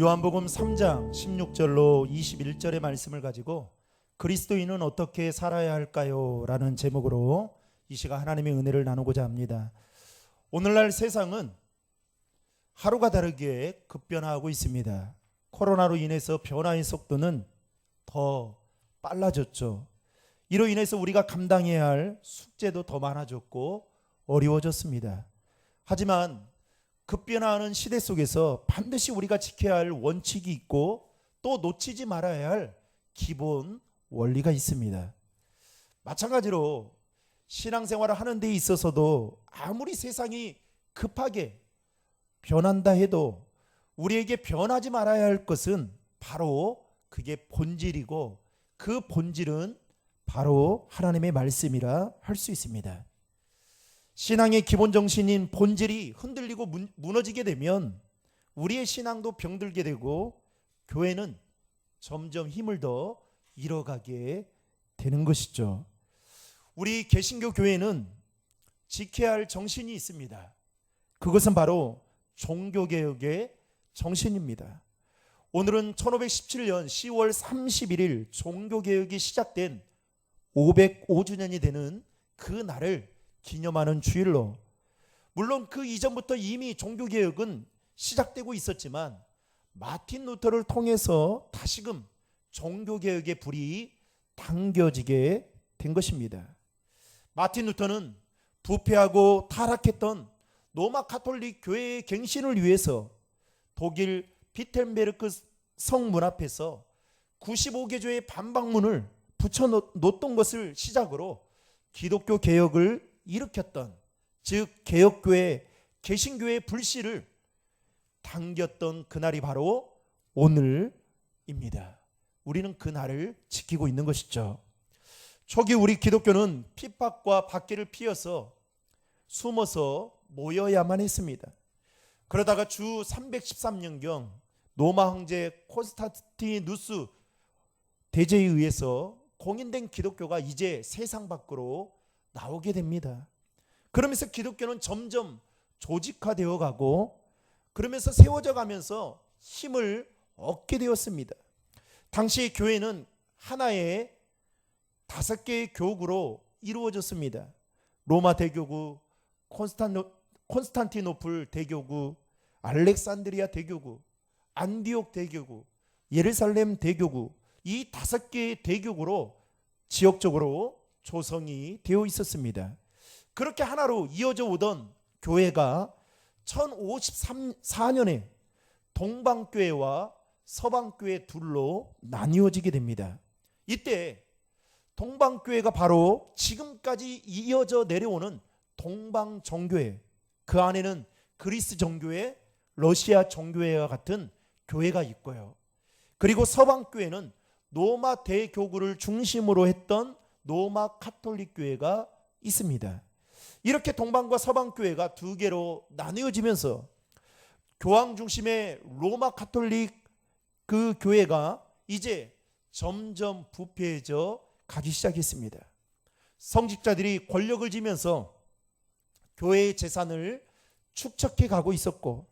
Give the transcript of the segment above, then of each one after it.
요한복음 3장 16절로 21절의 말씀을 가지고 그리스도인은 어떻게 살아야 할까요? 라는 제목으로 이 시간 하나님의 은혜를 나누고자 합니다. 오늘날 세상은 하루가 다르게 급변하고 있습니다. 코로나로 인해서 변화의 속도는 더 빨라졌죠. 이로 인해서 우리가 감당해야 할 숙제도 더 많아졌고 어려워졌습니다. 하지만 급변하는 시대 속에서 반드시 우리가 지켜야 할 원칙이 있고 또 놓치지 말아야 할 기본 원리가 있습니다. 마찬가지로 신앙생활을 하는 데 있어서도 아무리 세상이 급하게 변한다 해도 우리에게 변하지 말아야 할 것은 바로 그게 본질이고 그 본질은 바로 하나님의 말씀이라 할 수 있습니다. 신앙의 기본 정신인 본질이 흔들리고 무너지게 되면 우리의 신앙도 병들게 되고 교회는 점점 힘을 더 잃어가게 되는 것이죠. 우리 개신교 교회는 지켜야 할 정신이 있습니다. 그것은 바로 종교개혁의 정신입니다. 오늘은 1517년 10월 31일 종교개혁이 시작된 505주년이 되는 그 날을 기념하는 주일로, 물론 그 이전부터 이미 종교개혁은 시작되고 있었지만 마틴 루터를 통해서 다시금 종교개혁의 불이 당겨지게 된 것입니다. 마틴 루터는 부패하고 타락했던 로마 카톨릭 교회의 갱신을 위해서 독일 비텐베르크 성문 앞에서 95개조의 반박문을 붙여놓던 것을 시작으로 기독교 개혁을 일으켰던, 즉 개혁교회, 개신교의 불씨를 당겼던 그날이 바로 오늘입니다. 우리는 그 날을 지키고 있는 것이죠. 초기 우리 기독교는 핍박과 박해를 피해서 숨어서 모여야만 했습니다. 그러다가 주 313년경 로마 황제 콘스탄티누스 대제에 의해서 공인된 기독교가 이제 세상 밖으로 나오게 됩니다. 그러면서 기독교는 점점 조직화되어 가고 그러면서 세워져 가면서 힘을 얻게 되었습니다. 당시 교회는 하나의 5개의 교구로 이루어졌습니다. 로마 대교구, 콘스탄티노플 대교구, 알렉산드리아 대교구, 안디옥 대교구, 예루살렘 대교구, 이 5개의 대교구로 지역적으로 조성이 되어 있었습니다. 그렇게 하나로 이어져 오던 교회가 1054년에 동방교회와 서방교회 둘로 나뉘어지게 됩니다. 이때 동방교회가 바로 지금까지 이어져 내려오는 동방정교회, 그 안에는 그리스 정교회, 러시아 정교회와 같은 교회가 있고요. 그리고 서방교회는 로마 대교구를 중심으로 했던 로마 카톨릭 교회가 있습니다. 이렇게 동방과 서방 교회가 2개로 나뉘어지면서 교황 중심의 로마 카톨릭 그 교회가 이제 점점 부패해져 가기 시작했습니다. 성직자들이 권력을 쥐면서 교회의 재산을 축적해 가고 있었고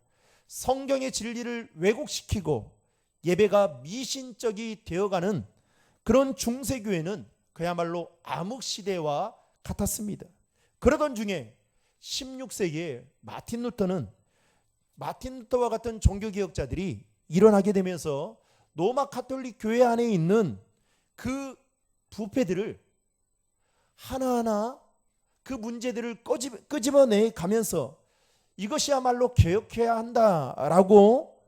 성경의 진리를 왜곡시키고 예배가 미신적이 되어가는 그런 중세교회는 그야말로 암흑시대와 같았습니다. 그러던 중에 16세기에 마틴 루터와 같은 종교개혁자들이 일어나게 되면서 로마 카톨릭 교회 안에 있는 그 부패들을 하나하나 그 문제들을 끄집어내 가면서 이것이야말로 개혁해야 한다라고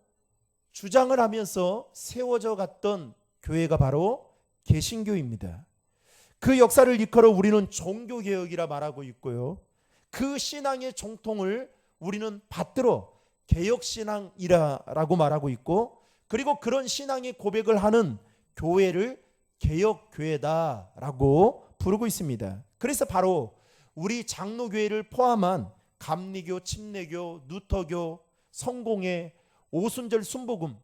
주장을 하면서 세워져 갔던 교회가 바로 개신교입니다. 그 역사를 이끌어 우리는 종교개혁이라 말하고 있고요. 그 신앙의 정통을 우리는 받들어 개혁신앙이라고 말하고 있고, 그리고 그런 신앙의 고백을 하는 교회를 개혁교회다라고 부르고 있습니다. 그래서 바로 우리 장로교회를 포함한 감리교, 침례교, 루터교, 성공회, 오순절 순복음,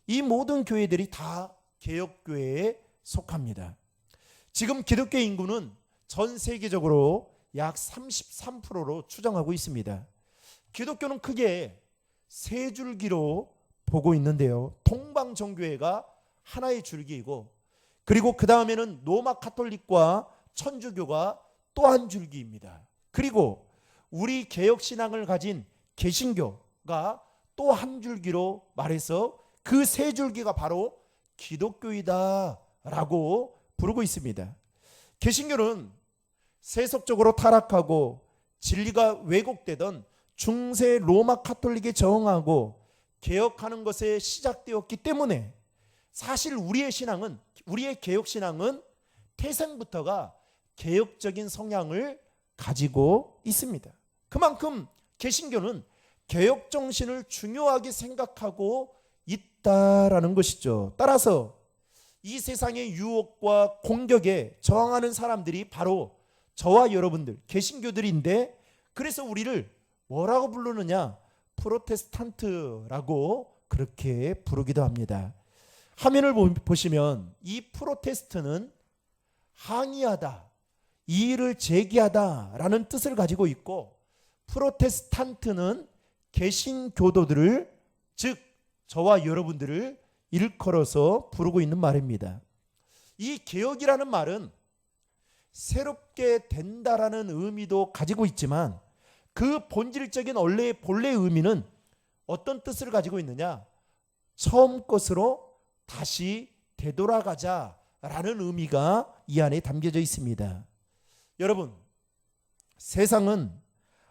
이 모든 교회들이 다 개혁교회에 속합니다. 지금 기독교 인구는 전 세계적으로 약 33%로 추정하고 있습니다. 기독교는 크게 세 줄기로 보고 있는데요. 동방정교회가 하나의 줄기이고, 그리고 그 다음에는 로마 카톨릭과 천주교가 또 한 줄기입니다. 그리고 우리 개혁신앙을 가진 개신교가 또 한 줄기로 말해서 그 세 줄기가 바로 기독교이다 라고 부르고 있습니다. 개신교는 세속적으로 타락하고 진리가 왜곡되던 중세 로마 카톨릭에 저항하고 개혁하는 것에 시작되었기 때문에 사실 우리의 개혁신앙은 태생부터가 개혁적인 성향을 가지고 있습니다. 그만큼 개신교는 개혁 정신을 중요하게 생각하고 있다라는 것이죠. 따라서 이 세상의 유혹과 공격에 저항하는 사람들이 바로 저와 여러분들 개신교들인데, 그래서 우리를 뭐라고 부르느냐? 프로테스탄트라고 그렇게 부르기도 합니다. 화면을 보시면 이 프로테스트는 항의하다, 이의를 제기하다라는 뜻을 가지고 있고, 프로테스탄트는 개신교도들을, 즉 저와 여러분들을 일컬어서 부르고 있는 말입니다. 이 개혁이라는 말은 새롭게 된다라는 의미도 가지고 있지만 그 본질적인 본래 의미는 어떤 뜻을 가지고 있느냐? 처음 것으로 다시 되돌아가자라는 의미가 이 안에 담겨져 있습니다. 여러분, 세상은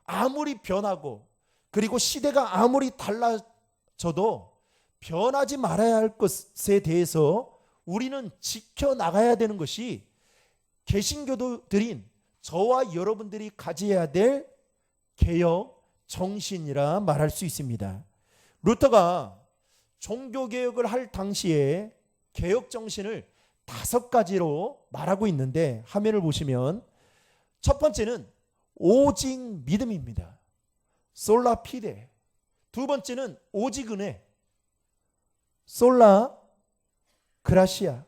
아무리 변하고 그리고 시대가 아무리 달라져도 변하지 말아야 할 것에 대해서 우리는 지켜나가야 되는 것이 개신교도들인 저와 여러분들이 가져야 될 개혁 정신이라 말할 수 있습니다. 루터가 종교개혁을 할 당시에 개혁 정신을 5가지로 말하고 있는데, 화면을 보시면 첫 번째는 오직 믿음입니다. 솔라 피데. 두 번째는 오직 은혜. 솔라 그라시아.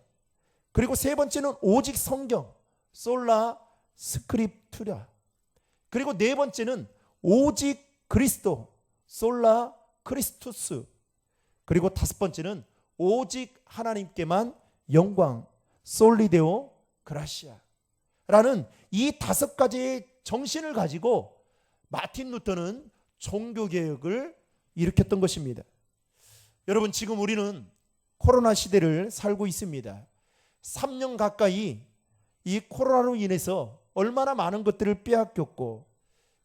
그리고 세 번째는 오직 성경. 솔라 스크립투라. 그리고 네 번째는 오직 그리스도. 솔라 크리스투스. 그리고 5번째는 오직 하나님께만 영광. 솔리데오 그라시아. 라는 이 5가지의 정신을 가지고 마틴 루터는 종교개혁을 일으켰던 것입니다. 여러분, 지금 우리는 코로나 시대를 살고 있습니다. 3년 가까이 이 코로나로 인해서 얼마나 많은 것들을 빼앗겼고,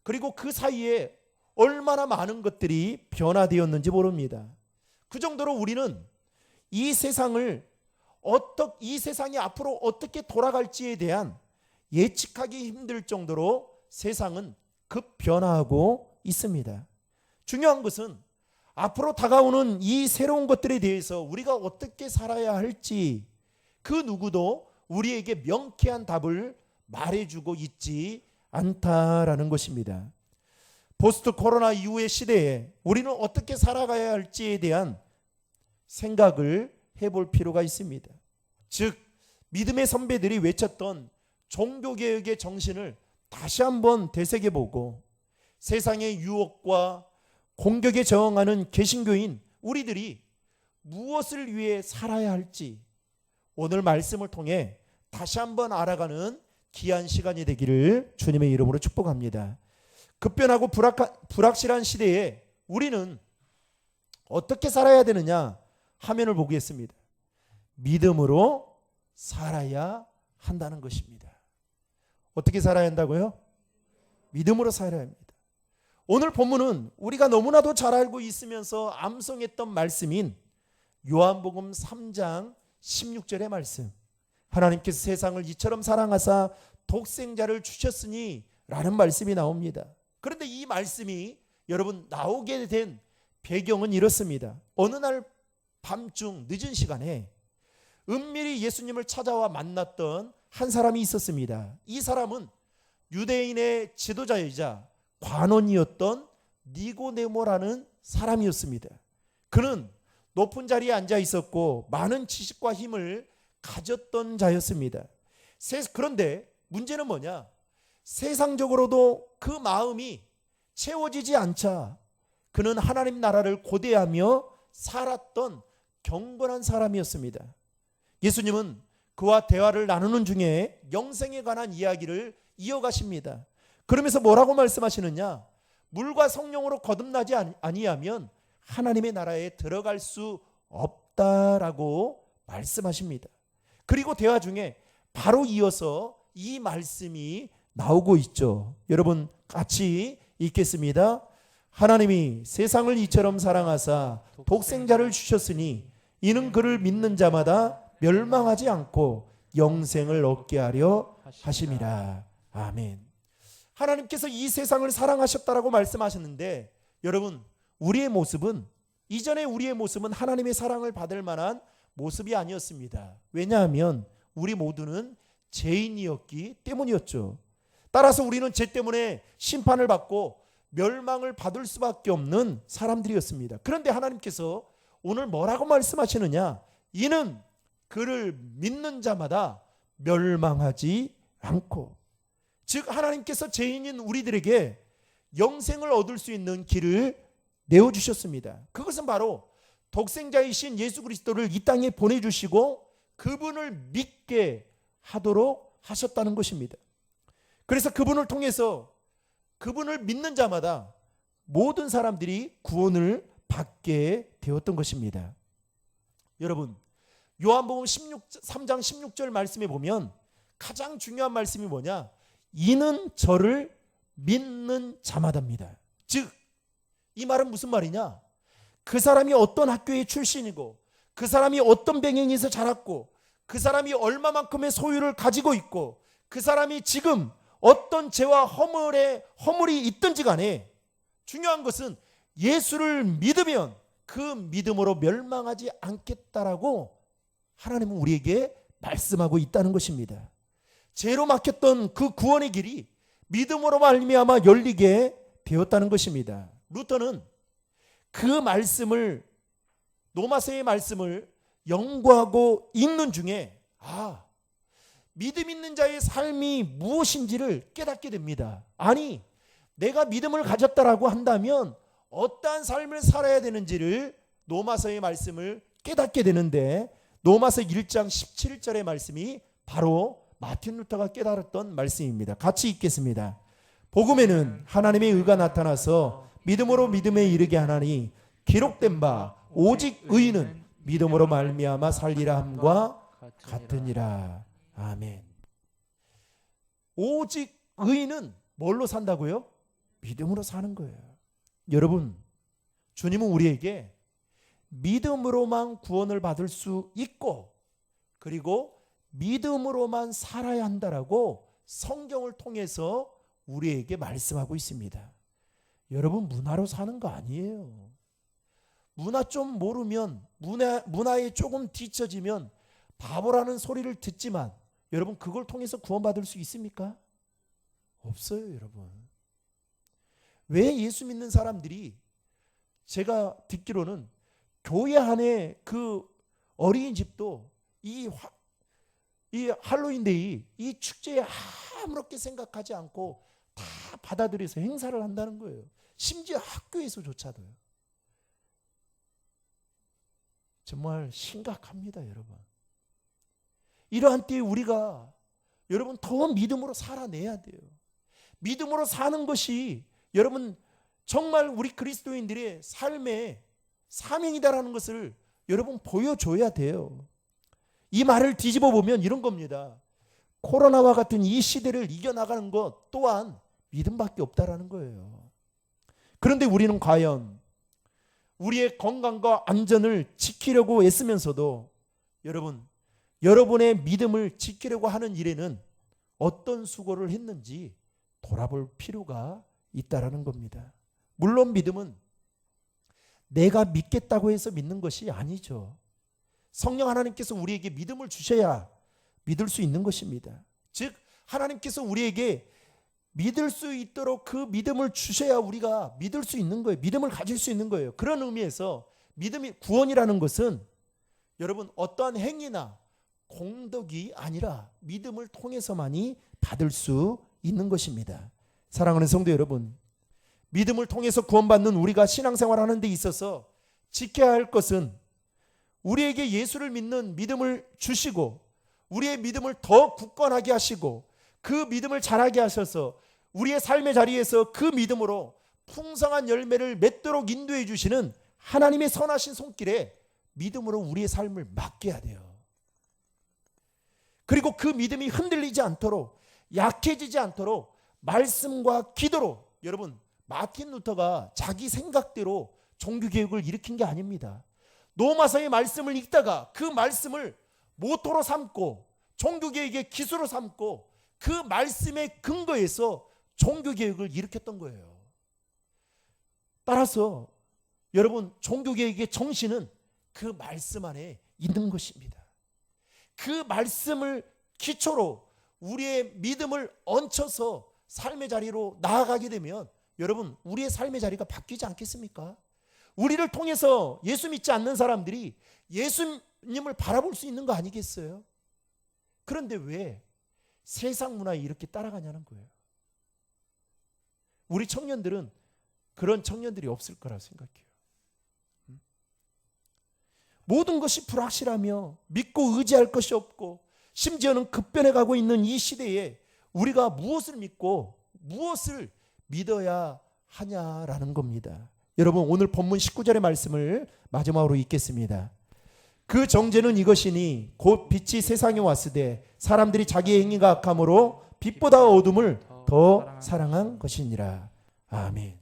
그리고 그 사이에 얼마나 많은 것들이 변화되었는지 모릅니다. 그 정도로 우리는 이 세상이 앞으로 어떻게 돌아갈지에 대한 예측하기 힘들 정도로 세상은 급변화하고 있습니다. 중요한 것은 앞으로 다가오는 이 새로운 것들에 대해서 우리가 어떻게 살아야 할지 그 누구도 우리에게 명쾌한 답을 말해주고 있지 않다라는 것입니다. 포스트 코로나 이후의 시대에 우리는 어떻게 살아가야 할지에 대한 생각을 해볼 필요가 있습니다. 즉, 믿음의 선배들이 외쳤던 종교개혁의 정신을 다시 한번 되새겨보고 세상의 유혹과 공격에 저항하는 개신교인 우리들이 무엇을 위해 살아야 할지 오늘 말씀을 통해 다시 한번 알아가는 귀한 시간이 되기를 주님의 이름으로 축복합니다. 급변하고 불확실한 시대에 우리는 어떻게 살아야 되느냐? 화면을 보겠습니다. 믿음으로 살아야 한다는 것입니다. 어떻게 살아야 한다고요? 믿음으로 살아야 합니다. 오늘 본문은 우리가 너무나도 잘 알고 있으면서 암송했던 말씀인 요한복음 3장 16절의 말씀. 하나님께서 세상을 이처럼 사랑하사 독생자를 주셨으니 라는 말씀이 나옵니다. 그런데 이 말씀이 여러분 나오게 된 배경은 이렇습니다. 어느 날 밤중 늦은 시간에 은밀히 예수님을 찾아와 만났던 한 사람이 있었습니다. 이 사람은 유대인의 지도자이자 관원이었던 니고데모라는 사람이었습니다. 그는 높은 자리에 앉아 있었고 많은 지식과 힘을 가졌던 자였습니다. 그런데 문제는 뭐냐? 세상적으로도 그 마음이 채워지지 않자 그는 하나님 나라를 고대하며 살았던 경건한 사람이었습니다. 예수님은 그와 대화를 나누는 중에 영생에 관한 이야기를 이어가십니다. 그러면서 뭐라고 말씀하시느냐? 물과 성령으로 거듭나지 아니하면 하나님의 나라에 들어갈 수 없다라고 말씀하십니다. 그리고 대화 중에 바로 이어서 이 말씀이 나오고 있죠. 여러분 같이 읽겠습니다. 하나님이 세상을 이처럼 사랑하사 독생자를 주셨으니 이는 그를 믿는 자마다 멸망하지 않고 영생을 얻게 하려 하심이라. 아멘. 하나님께서 이 세상을 사랑하셨다라고 말씀하셨는데, 여러분 우리의 모습은, 이전에 우리의 모습은 하나님의 사랑을 받을 만한 모습이 아니었습니다. 왜냐하면 우리 모두는 죄인이었기 때문이었죠. 따라서 우리는 죄 때문에 심판을 받고 멸망을 받을 수밖에 없는 사람들이었습니다. 그런데 하나님께서 오늘 뭐라고 말씀하시느냐? 이는 그를 믿는 자마다 멸망하지 않고, 즉 하나님께서 죄인인 우리들에게 영생을 얻을 수 있는 길을 내어주셨습니다. 그것은 바로 독생자이신 예수 그리스도를 이 땅에 보내주시고 그분을 믿게 하도록 하셨다는 것입니다. 그래서 그분을 통해서 그분을 믿는 자마다 모든 사람들이 구원을 받게 되었던 것입니다. 여러분 요한복음 3장 16절 말씀에 보면 가장 중요한 말씀이 뭐냐? 이는 저를 믿는 자마다입니다. 즉 이 말은 무슨 말이냐? 그 사람이 어떤 학교의 출신이고, 그 사람이 어떤 배경에서 자랐고, 그 사람이 얼마만큼의 소유를 가지고 있고, 그 사람이 지금 어떤 죄와 허물이 있든지 간에 중요한 것은 예수를 믿으면 그 믿음으로 멸망하지 않겠다라고 하나님은 우리에게 말씀하고 있다는 것입니다. 죄로 막혔던 그 구원의 길이 믿음으로 말미암아 열리게 되었다는 것입니다. 루터는 그 말씀을, 노마서의 말씀을 연구하고 읽는 중에 믿음 있는 자의 삶이 무엇인지를 깨닫게 됩니다. 아니, 내가 믿음을 가졌다라고 한다면 어떠한 삶을 살아야 되는지를 노마서의 말씀을 깨닫게 되는데, 노마서 1장 17절의 말씀이 바로 마틴 루터가 깨달았던 말씀입니다. 같이 읽겠습니다. 복음에는 하나님의 의가 나타나서 믿음으로 믿음에 이르게 하나니 기록된 바 오직 의인은 믿음으로 말미암아 살리라 함과 같으니라. 아멘. 오직 의인은 뭘로 산다고요? 믿음으로 사는 거예요. 여러분, 주님은 우리에게 믿음으로만 구원을 받을 수 있고, 그리고 믿음으로만 살아야 한다라고 성경을 통해서 우리에게 말씀하고 있습니다. 여러분, 문화로 사는 거 아니에요. 문화 좀 모르면, 문화에 조금 뒤처지면 바보라는 소리를 듣지만, 여러분 그걸 통해서 구원받을 수 있습니까? 없어요, 여러분. 왜 예수 믿는 사람들이, 제가 듣기로는 교회 안에 그 어린이집도 이 할로윈데이, 이 축제에 아무렇게 생각하지 않고 다 받아들여서 행사를 한다는 거예요. 심지어 학교에서조차도요. 정말 심각합니다, 여러분. 이러한 때에 우리가, 여러분, 더 믿음으로 살아내야 돼요. 믿음으로 사는 것이 여러분 정말 우리 그리스도인들의 삶의 사명이다라는 것을 여러분 보여줘야 돼요. 이 말을 뒤집어 보면 이런 겁니다. 코로나와 같은 이 시대를 이겨나가는 것 또한 믿음밖에 없다라는 거예요. 그런데 우리는 과연 우리의 건강과 안전을 지키려고 애쓰면서도 여러분의 믿음을 지키려고 하는 일에는 어떤 수고를 했는지 돌아볼 필요가 있다라는 겁니다. 물론 믿음은 내가 믿겠다고 해서 믿는 것이 아니죠. 성령 하나님께서 우리에게 믿음을 주셔야 믿을 수 있는 것입니다. 즉 하나님께서 우리에게 믿을 수 있도록 그 믿음을 주셔야 우리가 믿을 수 있는 거예요. 믿음을 가질 수 있는 거예요. 그런 의미에서 믿음이, 구원이라는 것은 여러분 어떠한 행위나 공덕이 아니라 믿음을 통해서만이 받을 수 있는 것입니다. 사랑하는 성도 여러분, 믿음을 통해서 구원받는 우리가 신앙생활하는 데 있어서 지켜야 할 것은 우리에게 예수를 믿는 믿음을 주시고 우리의 믿음을 더 굳건하게 하시고 그 믿음을 자라게 하셔서 우리의 삶의 자리에서 그 믿음으로 풍성한 열매를 맺도록 인도해 주시는 하나님의 선하신 손길에 믿음으로 우리의 삶을 맡겨야 돼요. 그리고 그 믿음이 흔들리지 않도록, 약해지지 않도록 말씀과 기도로, 여러분 마틴 루터가 자기 생각대로 종교개혁을 일으킨 게 아닙니다. 로마서의 말씀을 읽다가 그 말씀을 모토로 삼고 종교개혁의 기수로 삼고 그 말씀의 근거에서 종교개혁을 일으켰던 거예요. 따라서 여러분 종교개혁의 정신은 그 말씀 안에 있는 것입니다. 그 말씀을 기초로 우리의 믿음을 얹혀서 삶의 자리로 나아가게 되면 여러분 우리의 삶의 자리가 바뀌지 않겠습니까? 우리를 통해서 예수 믿지 않는 사람들이 예수님을 바라볼 수 있는 거 아니겠어요? 그런데 왜 세상 문화에 이렇게 따라가냐는 거예요. 우리 청년들은 그런 청년들이 없을 거라고 생각해요. 모든 것이 불확실하며 믿고 의지할 것이 없고 심지어는 급변해 가고 있는 이 시대에 우리가 무엇을 믿고 무엇을 믿어야 하냐라는 겁니다. 여러분 오늘 본문 19절의 말씀을 마지막으로 읽겠습니다. 그 정죄는 이것이니 곧 빛이 세상에 왔으되 사람들이 자기의 행위가 악함으로 빛보다 어둠을 더 사랑한 것이니라. 아멘.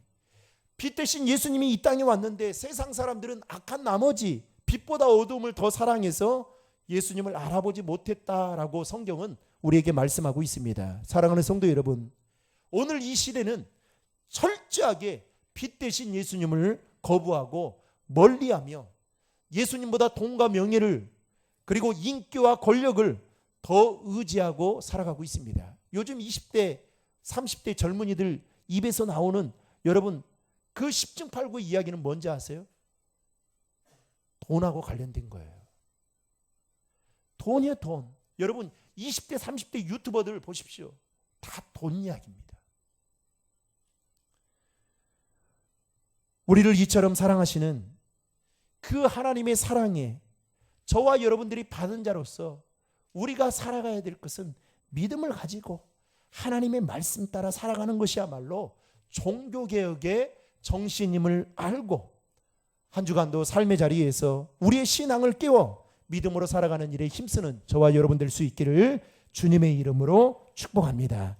빛 대신 예수님이 이 땅에 왔는데 세상 사람들은 악한 나머지 빛보다 어둠을 더 사랑해서 예수님을 알아보지 못했다라고 성경은 우리에게 말씀하고 있습니다. 사랑하는 성도 여러분, 오늘 이 시대는 철저하게 빛 대신 예수님을 거부하고 멀리하며 예수님보다 돈과 명예를 그리고 인기와 권력을 더 의지하고 살아가고 있습니다. 요즘 20대, 30대 젊은이들 입에서 나오는 여러분 그 10중 8구 이야기는 뭔지 아세요? 돈하고 관련된 거예요. 돈이에요, 돈. 여러분 20대, 30대 유튜버들 보십시오. 다 돈 이야기입니다. 우리를 이처럼 사랑하시는 그 하나님의 사랑에 저와 여러분들이 받은 자로서 우리가 살아가야 될 것은 믿음을 가지고 하나님의 말씀 따라 살아가는 것이야말로 종교개혁의 정신임을 알고 한 주간도 삶의 자리에서 우리의 신앙을 깨워 믿음으로 살아가는 일에 힘쓰는 저와 여러분 될 수 있기를 주님의 이름으로 축복합니다.